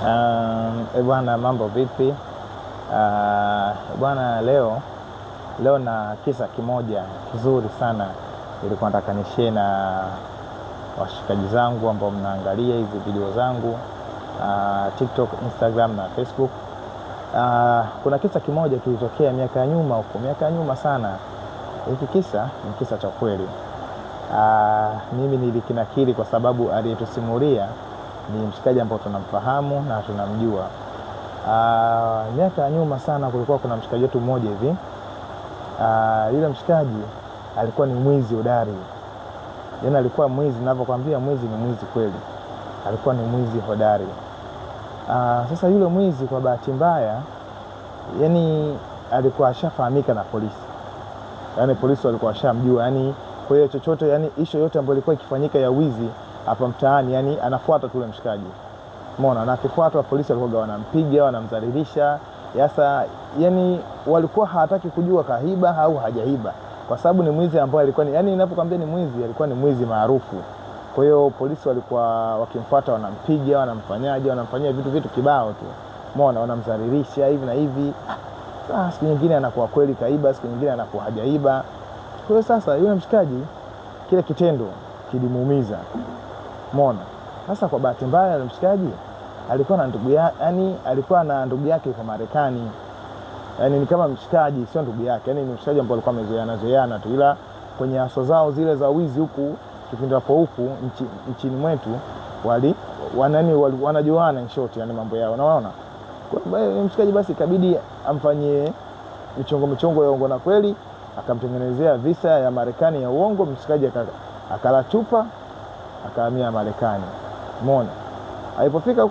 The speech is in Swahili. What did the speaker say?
Bwana, mambo vipi? Bwana, leo na kisa kimoja kizuri sana nilikuwa nataka nishare na washikaji zangu ambao mnaangalia hizi video zangu TikTok, Instagram na Facebook. Kuna kisa kimoja kilitokea miaka ya nyuma sana. Hiki kisa ni kisa cha kweli. Mimi nilikinakili kwa sababu aliyetusimulia ni mshikaji ambao tunamfahamu na tunamjua. Miaka ya nyuma sana kulikuwa kuna mshikaji wetu mmoja hivi. Yule mshikaji alikuwa ni mwizi hodari. Yaani alikuwa mwizi, ninavyokuambia mwizi ni mwizi kweli. Alikuwa ni mwizi hodari. Sasa yule mwizi kwa bahati mbaya, yani alikuwa ashafahamika na polisi. Yaani polisi walikuwa washamjua, yani kwa hiyo chochote, yani issue yote ambayo ilikuwa ikifanyika ya wizi hapa mtaani, yani anafuata tu yule mshikaji. Umeona, na akifuatwa polisi walikuwa wanampiga, wanamdhalilisha. Sasa yani walikuwa hawataki kujua kahiba au hajaiba, kwa sababu ni mwizi ambaye alikuwa yani ninapokuambia ni mwizi, alikuwa ni mwizi maarufu. Kwa hiyo polisi walikuwa wakimfuata, wanampiga, wanamfanyia vitu kibao tu. Umeona, wanamdhalilisha hivi na hivi. Sasa siku nyingine anakuwa kweli kaiba, siku nyingine anakuwa hajaiba. Kwa hiyo sasa yule mshikaji kile kitendo kilimuumiza. Umeona? Sasa kwa bahati mbaya yule mshikaji alikuwa na ndugu yake, yani alikuwa na ndugu yake kwa Marekani. Yani ni kama mshikaji, sio ndugu yake. Yani ni mshikaji ambaye alikuwa amezoeana tu, ila kwenye aso zao zile za wizi huku kipindi hapo huku nchini mwetu wanajuana in short, yani mambo yao. Unaona? Kwa hiyo mshikaji basi ikabidi amfanyie michongo ya uongo, na kweli akamtengenezea visa ya Marekani ya uongo. Mshikaji akala chupa akahamia Marekani. Umeona? Alipofika